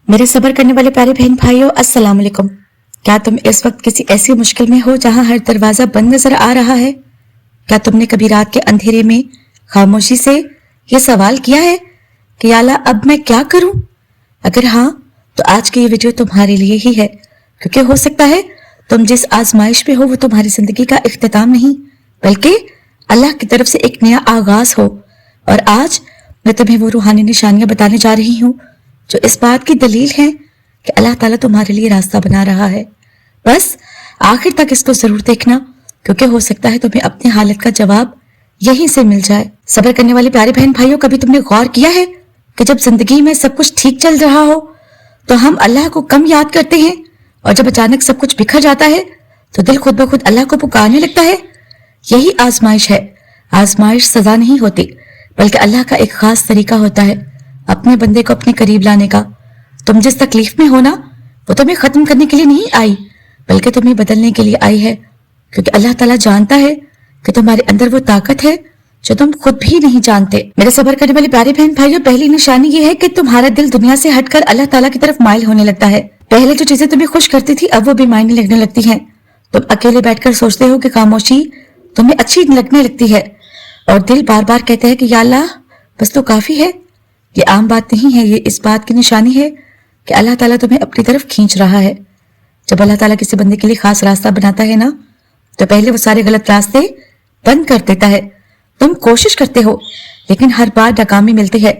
मेरे सब्र करने वाले प्यारे बहन भाइयों, अस्सलाम वालेकुम। क्या तुम इस वक्त किसी ऐसी मुश्किल में हो जहां हर दरवाजा बंद नजर आ रहा है? क्या तुमने कभी रात के अंधेरे में खामोशी से ये सवाल किया है कि या अल्लाह अब मैं क्या करूं? अगर हाँ, तो आज की ये वीडियो तुम्हारे लिए ही है, क्योंकि हो सकता है तुम जिस आजमाइश में हो वो तुम्हारी जिंदगी का इख्तिताम नहीं बल्कि अल्लाह की तरफ से एक नया आगाज हो। और आज मैं तुम्हें वो रूहानी निशानियां बताने जा रही हूँ जो इस बात की दलील है कि अल्लाह ताला तुम्हारे लिए रास्ता बना रहा है। बस आखिर तक इसको जरूर देखना, क्योंकि हो सकता है तुम्हें अपनी हालत का जवाब यहीं से मिल जाए। सब्र करने वाले प्यारे बहन भाइयों, कभी तुमने गौर किया है कि जब जिंदगी में सब कुछ ठीक चल रहा हो तो हम अल्लाह को कम याद करते हैं, और जब अचानक सब कुछ बिखर जाता है तो दिल खुद ब खुद अल्लाह को पुकारने लगता है। यही आजमाइश है। आजमाइश सजा नहीं होती, बल्कि अल्लाह का एक खास तरीका होता है अपने बंदे को अपने करीब लाने का। तुम जिस तकलीफ में हो ना, वो तुम्हें खत्म करने के लिए नहीं आई, बल्कि तुम्हें बदलने के लिए आई है, क्योंकि अल्लाह ताला जानता है कि तुम्हारे अंदर वो ताकत है जो तुम खुद भी नहीं जानते। मेरे सब्र करने वाले प्यारे बहन भाइयों, पहली निशानी ये है कि तुम्हारा दिल दुनिया से हटकर अल्लाह ताला की तरफ माइल होने लगता है। पहले जो चीजें तुम्हें खुश करती थी अब वो बेमायने लगने लगती हैं। तुम अकेले बैठकर सोचते हो कि खामोशी तुम्हें अच्छी लगने लगती है, और दिल बार बार कहता है कि या अल्लाह बस तो काफी है। ये आम बात नहीं है, ये इस बात की निशानी है कि अल्लाह ताला तुम्हें अपनी तरफ खींच रहा है। जब अल्लाह ताला किसी बंदे के लिए खास रास्ता बनाता है ना, तो पहले वो सारे गलत रास्ते बंद कर देता है। तुम कोशिश करते हो लेकिन हर बार नाकामी मिलती है।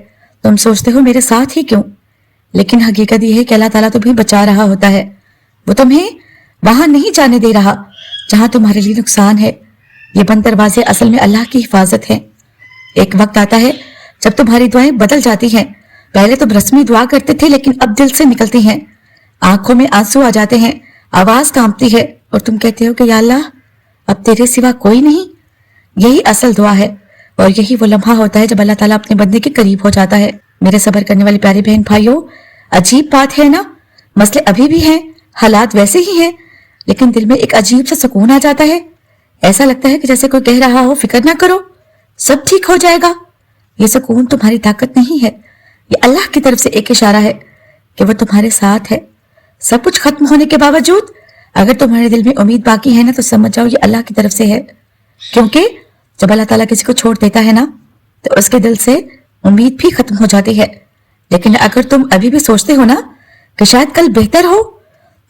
तुम सोचते हो मेरे साथ ही क्यों, लेकिन हकीकत यह है कि अल्लाह ताला तुम्हें बचा रहा होता है। वो तुम्हें वहां नहीं जाने दे रहा जहां तुम्हारे लिए नुकसान है। ये बंद दरवाजे असल में अल्लाह की हिफाजत है। एक वक्त आता है जब तुम्हारी दुआएं बदल जाती हैं। पहले तुम रस्मी दुआ करते थे, लेकिन अब दिल से निकलती हैं। आंखों में आंसू आ जाते हैं, आवाज कांपती है, और तुम कहते हो कि या अल्लाह अब तेरे सिवा कोई नहीं। यही असल दुआ है, और यही वो लम्हा होता है जब अल्लाह ताला अपने बंदे के करीब हो जाता है। मेरे सब्र करने वाले प्यारे बहन भाइयों, अजीब बात है ना, मसले अभी भी हैं, हालात वैसे ही हैं, लेकिन दिल में एक अजीब सा सुकून आ जाता है। ऐसा लगता है कि जैसे कोई कह रहा हो फिक्र ना करो, सब ठीक हो जाएगा। ये सुकून तुम्हारी ताकत नहीं है, ये अल्लाह की तरफ से एक इशारा है कि वो तुम्हारे साथ है। सब कुछ खत्म होने के बावजूद अगर तुम्हारे दिल में उम्मीद बाकी है ना, तो समझ जाओ ये अल्लाह की तरफ से है। क्योंकि जब अल्लाह ताला किसी को छोड़ देता है ना, तो उसके दिल से उम्मीद भी खत्म हो जाती है। लेकिन अगर तुम अभी भी सोचते हो ना कि शायद कल बेहतर हो,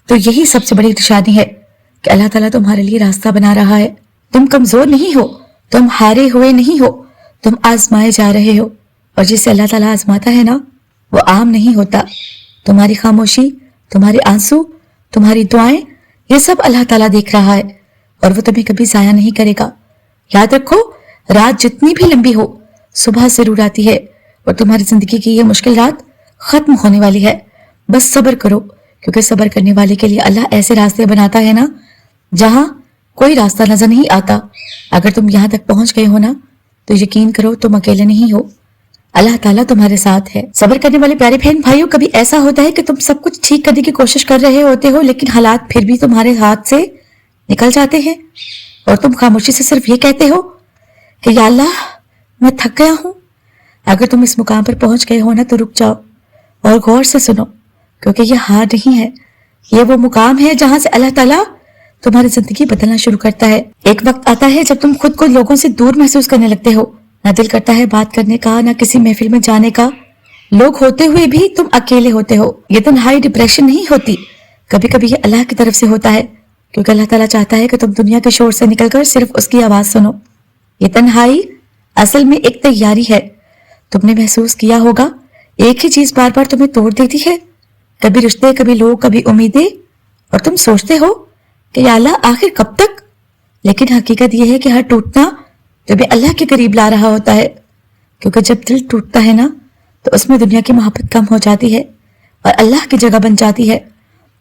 तो यही सबसे बड़ी निशानी है कि अल्लाह ताला तुम्हारे लिए रास्ता बना रहा है। तुम कमजोर नहीं हो, तुम हारे हुए नहीं हो, तुम आजमाए जा रहे हो, और जिसे अल्लाह ताला आजमाता है ना, वो आम नहीं होता। तुम्हारी खामोशी, तुम्हारे आंसू, तुम्हारी दुआएं, ये सब अल्लाह ताला देख रहा है, और वो तुम्हें कभी जाया नहीं करेगा। याद रखो, रात जितनी भी लंबी हो, सुबह जरूर आती है, और तुम्हारी जिंदगी की ये मुश्किल रात खत्म होने वाली है। बस सब्र करो, क्योंकि सब्र करने वाले के लिए अल्लाह ऐसे रास्ते बनाता है ना जहां कोई रास्ता नजर नहीं आता। अगर तुम यहां तक पहुंच गए हो ना, तो यकीन करो तुम अकेले नहीं हो, अल्लाह ताला तुम्हारे साथ है। सब्र करने वाले प्यारे बहन भाइयों, कभी ऐसा होता है कि तुम सब कुछ ठीक करने की कोशिश कर रहे होते हो, लेकिन हालात फिर भी तुम्हारे हाथ से निकल जाते हैं, और तुम खामोशी से सिर्फ ये कहते हो कि या अल्लाह मैं थक गया हूं। अगर तुम इस मुकाम पर पहुंच गए हो ना, तो रुक जाओ और गौर से सुनो, क्योंकि ये हार नहीं है, ये वो मुकाम है जहां से अल्लाह ताला तुम्हारी जिंदगी बदलना शुरू करता है। एक वक्त आता है जब तुम खुद को लोगों से दूर महसूस करने लगते हो, ना दिल करता है बात करने का, ना किसी महफिल में जाने का। लोग होते हुए भी तुम अकेले होते हो। ये तन्हाई डिप्रेशन नहीं होती, कभी कभी ये अल्लाह की तरफ से होता है, क्योंकि अल्लाह ताला चाहता है कि तुम दुनिया के शोर से निकलकर सिर्फ उसकी आवाज सुनो। ये तन्हाई असल में एक तैयारी है। तुमने महसूस किया होगा, एक ही चीज बार बार तुम्हें तोड़ देती है, कभी रिश्ते, कभी लोग, कभी उम्मीदें, और तुम सोचते हो कि या अल्लाह आखिर कब तक। लेकिन हकीकत यह है कि हर टूटना तुम्हें अल्लाह के करीब ला रहा होता है, क्योंकि जब दिल टूटता है ना, तो उसमें दुनिया की मोहब्बत कम हो जाती है और अल्लाह की जगह बन जाती है।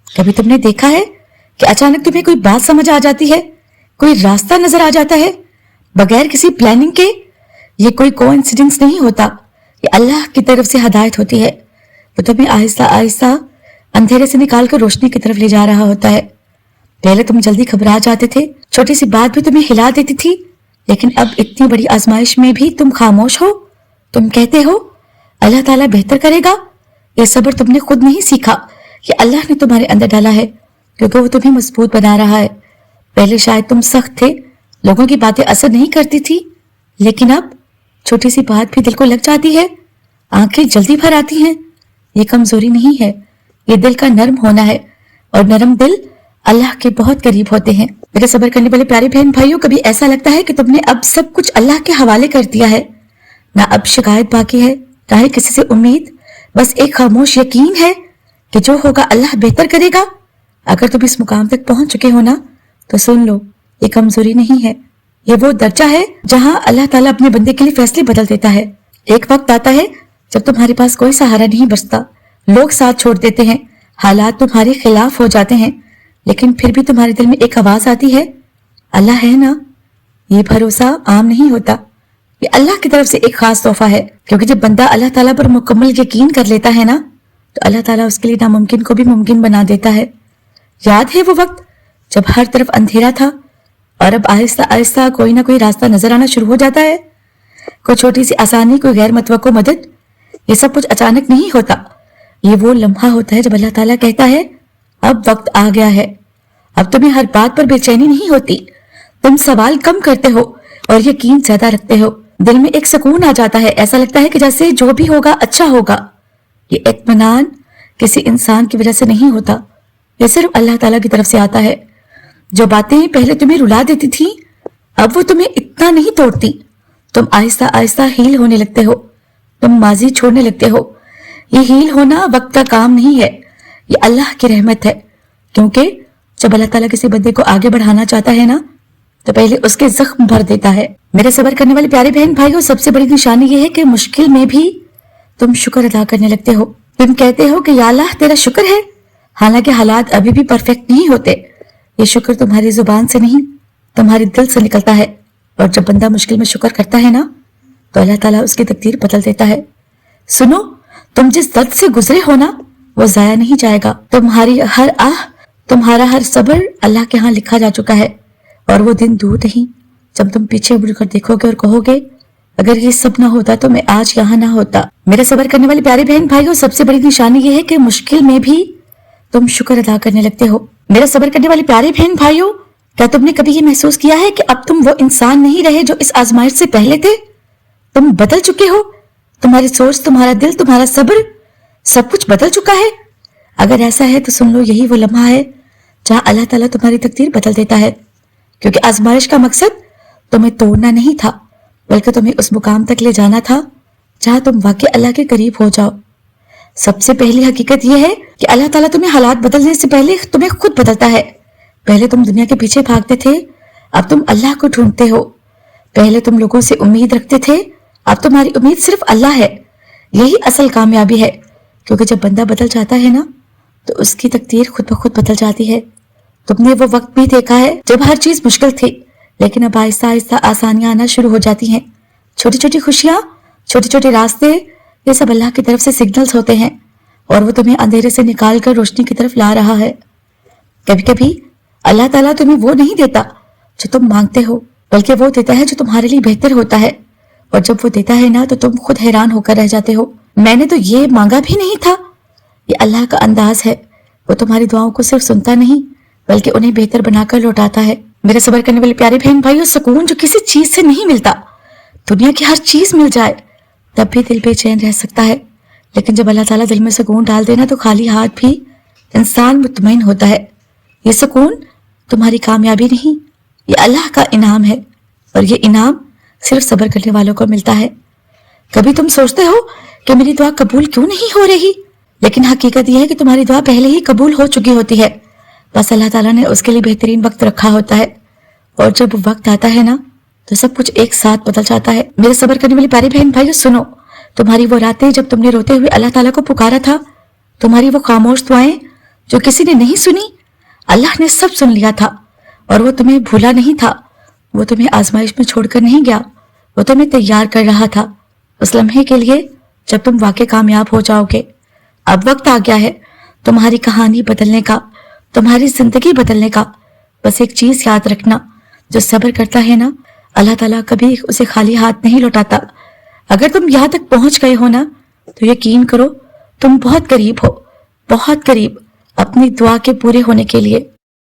कभी तुमने देखा है कि अचानक तुम्हें कोई बात समझ आ जाती है, कोई रास्ता नजर आ जाता है बगैर किसी प्लानिंग के। ये कोई कोइंसिडेंस नहीं होता, ये अल्लाह की तरफ से हदायत होती है। वो तुम्हें आहिस्ता आहिस्ता अंधेरे से निकाल कर रोशनी की तरफ ले जा रहा होता है। पहले तुम जल्दी घबरा जाते थे, छोटी सी बात भी तुम्हें हिला देती थी, लेकिन अब इतनी बड़ी आजमाइश में भी तुम खामोश हो। तुम कहते हो अल्लाह ताला बेहतर करेगा, یہ صبر تم نے خود نہیں سیکھا، یہ اللہ نے تمہارے اندر ڈالا ہے، کیونکہ وہ تمہیں مضبوط بنا رہا ہے۔ پہلے شاید تم سخت تھے، لوگوں کی باتیں اثر نہیں کرتی تھی، لیکن اب چھوٹی سی بات بھی دل کو لگ جاتی ہے، آنکھیں جلدی بھر آتی ہیں۔ یہ کمزوری نہیں ہے، یہ دل کا نرم ہونا ہے، اور نرم دل اللہ کے بہت قریب ہوتے ہیں۔ میرے صبر کرنے والے پیارے بہن بھائیوں، کبھی ایسا لگتا ہے کہ تم نے اب سب کچھ اللہ کے حوالے کر دیا ہے، نہ اب شکایت باقی ہے، نہ ہی کسی سے امید، بس ایک خاموش یقین ہے کہ جو ہوگا اللہ بہتر کرے گا۔ اگر تم اس مقام تک پہنچ چکے ہو نا، تو سن لو، یہ کمزوری نہیں ہے، یہ وہ درجہ ہے جہاں اللہ تعالیٰ اپنے بندے کے لیے فیصلے بدل دیتا ہے۔ ایک وقت آتا ہے جب تمہارے پاس کوئی سہارا نہیں بچتا، لوگ ساتھ چھوڑ دیتے ہیں، حالات تمہارے خلاف ہو جاتے ہیں، لیکن پھر بھی تمہارے دل میں ایک آواز آتی ہے، اللہ ہے نا۔ یہ بھروسہ عام نہیں ہوتا، یہ اللہ کی طرف سے ایک خاص تحفہ ہے، کیونکہ جب بندہ اللہ تعالیٰ پر مکمل یقین کر لیتا ہے نا، تو اللہ تعالیٰ اس کے لیے ناممکن کو بھی ممکن بنا دیتا ہے۔ یاد ہے وہ وقت جب ہر طرف اندھیرا تھا اور اب آہستہ آہستہ کوئی نہ کوئی راستہ نظر آنا شروع ہو جاتا ہے، کوئی چھوٹی سی آسانی، کوئی غیر متوقع مدد۔ یہ سب کچھ اچانک نہیں ہوتا، یہ وہ لمحہ ہوتا ہے جب اللہ تعالیٰ کہتا ہے اب وقت آ گیا ہے، اب تمہیں ہر بات پر بے چینی نہیں ہوتی، تم سوال کم کرتے ہو اور یقین زیادہ رکھتے ہو، دل میں ایک سکون آ جاتا ہے، ایسا لگتا ہے کہ جیسے جو بھی ہوگا اچھا ہوگا۔ یہ اطمینان کسی انسان کی وجہ سے نہیں ہوتا، یہ صرف اللہ تعالیٰ کی طرف سے آتا ہے۔ جو باتیں پہلے تمہیں رلا دیتی تھیں، اب وہ تمہیں اتنا نہیں توڑتی، تم آہستہ آہستہ ہیل ہونے لگتے ہو، تم ماضی چھوڑنے لگتے ہو۔ یہ ہیل ہونا وقت کا کام نہیں ہے، یہ اللہ کی رحمت ہے، کیونکہ جب اللہ تعالیٰ کسی بندے کو آگے بڑھانا چاہتا ہے نا، تو پہلے اس کے زخم بھر دیتا ہے۔ میرے صبر کرنے والے پیارے بہن بھائیوں، سب سے بڑی نشانی یہ ہے کہ مشکل میں بھی تم شکر ادا کرنے لگتے ہو، تم کہتے ہو کہ یا اللہ تیرا شکر ہے، حالانکہ حالات ابھی بھی پرفیکٹ نہیں ہوتے۔ یہ شکر تمہاری زبان سے نہیں، تمہارے دل سے نکلتا ہے، اور جب بندہ مشکل میں شکر کرتا ہے نا، تو اللہ تعالیٰ اس کی تقدیر بدل دیتا ہے۔ سنو، تم جس درد سے گزرے ہو نا، وہ ضائع نہیں جائے گا، تمہاری ہر تمہارا ہر صبر اللہ کے ہاں لکھا جا چکا ہے، اور وہ دن دور نہیں جب تم پیچھے مڑ کر دیکھو گے اور کہو گے اگر یہ سب نہ ہوتا تو میں آج یہاں نہ ہوتا۔ میرے صبر کرنے والے پیارے بہن بھائیوں، سب سے بڑی نشانی یہ ہے کہ مشکل میں بھی تم شکر ادا کرنے لگتے ہو۔ میرے صبر کرنے والے پیارے بہن بھائیوں، کیا تم نے کبھی یہ محسوس کیا ہے کہ اب تم وہ انسان نہیں رہے جو اس آزمائش سے پہلے تھے؟ تم بدل چکے ہو، تمہاری سوچ، تمہارا دل، تمہارا صبر، سب کچھ بدل چکا ہے۔ اگر ایسا ہے تو سن لو، یہی وہ لمحہ ہے جہاں اللہ تعالیٰ تمہاری تقدیر بدل دیتا ہے، کیونکہ آزمائش کا مقصد تمہیں توڑنا نہیں تھا، بلکہ تمہیں اس مقام تک لے جانا تھا جہاں تم واقعی اللہ کے قریب ہو جاؤ۔ سب سے پہلی حقیقت یہ ہے کہ اللہ تعالیٰ تمہیں حالات بدلنے سے پہلے تمہیں خود بدلتا ہے۔ پہلے تم دنیا کے پیچھے بھاگتے تھے، اب تم اللہ کو ڈھونڈتے ہو۔ پہلے تم لوگوں سے امید رکھتے تھے، اب تمہاری امید صرف اللہ ہے۔ یہی اصل کامیابی ہے، کیونکہ جب بندہ بدل جاتا ہے نا، تو اس کی تقدیر خود بخود بدل جاتی ہے۔ تم نے وہ وقت بھی دیکھا ہے جب ہر چیز مشکل تھی، لیکن اب آہستہ آہستہ آسانیاں آنا شروع ہو جاتی ہیں۔ چھوٹی چھوٹی خوشیاں، چھوٹے چھوٹے راستے، یہ سب اللہ کی طرف سے سگنلز ہوتے ہیں، اور وہ تمہیں اندھیرے سے نکال کر روشنی کی طرف لا رہا ہے۔ کبھی کبھی اللہ تعالیٰ تمہیں وہ نہیں دیتا جو تم مانگتے ہو، بلکہ وہ دیتا ہے جو تمہارے لیے بہتر ہوتا ہے، اور جب وہ دیتا ہے نا تو تم خود حیران ہو کر رہ جاتے ہو، میں نے تو یہ مانگا بھی نہیں تھا۔ یہ اللہ کا انداز ہے، وہ تمہاری دعاؤں کو صرف سنتا نہیں بلکہ انہیں بہتر بنا کر لوٹاتا ہے۔ میرے صبر کرنے والے پیارے بہن بھائیوں، سکون جو کسی چیز سے نہیں ملتا، دنیا کی ہر چیز مل جائے تب بھی دل بے چین رہ سکتا ہے، لیکن جب اللہ تعالیٰ دل میں سکون ڈال دینا تو خالی ہاتھ بھی انسان مطمئن ہوتا ہے۔ یہ سکون تمہاری کامیابی نہیں، یہ اللہ کا انعام ہے، اور یہ انعام صرف صبر کرنے والوں کو ملتا ہے۔ کبھی تم سوچتے ہو کہ میری دعا قبول کیوں نہیں ہو رہی، لیکن حقیقت یہ ہے کہ تمہاری دعا پہلے ہی قبول ہو چکی ہوتی ہے، بس اللہ تعالیٰ نے اس کے لیے بہترین وقت رکھا ہوتا ہے، اور جب وقت آتا ہے نا تو سب کچھ ایک ساتھ بدل جاتا ہے۔ میرے صبر کرنے والے پیارے بہن بھائیو، سنو، تمہاری وہ راتیں جب تم نے روتے ہوئے اللہ تعالیٰ کو پکارا تھا، تمہاری وہ خاموش دعائیں جو کسی نے نہیں سنی، اللہ نے سب سن لیا تھا، اور وہ تمہیں بھولا نہیں تھا، وہ تمہیں آزمائش میں چھوڑ کر نہیں گیا، وہ تمہیں تیار کر رہا تھا اس لمحے کے لیے جب تم واقعی کامیاب ہو جاؤ گے۔ اب وقت آ گیا ہے تمہاری کہانی بدلنے کا، تمہاری زندگی بدلنے کا۔ بس ایک چیز یاد رکھنا، جو صبر کرتا ہے نا، اللہ تعالیٰ کبھی اسے خالی ہاتھ نہیں لوٹاتا۔ اگر تم یہاں تک پہنچ گئے ہو نا تو یقین کرو تم بہت قریب ہو، بہت قریب اپنی دعا کے پورے ہونے کے لیے۔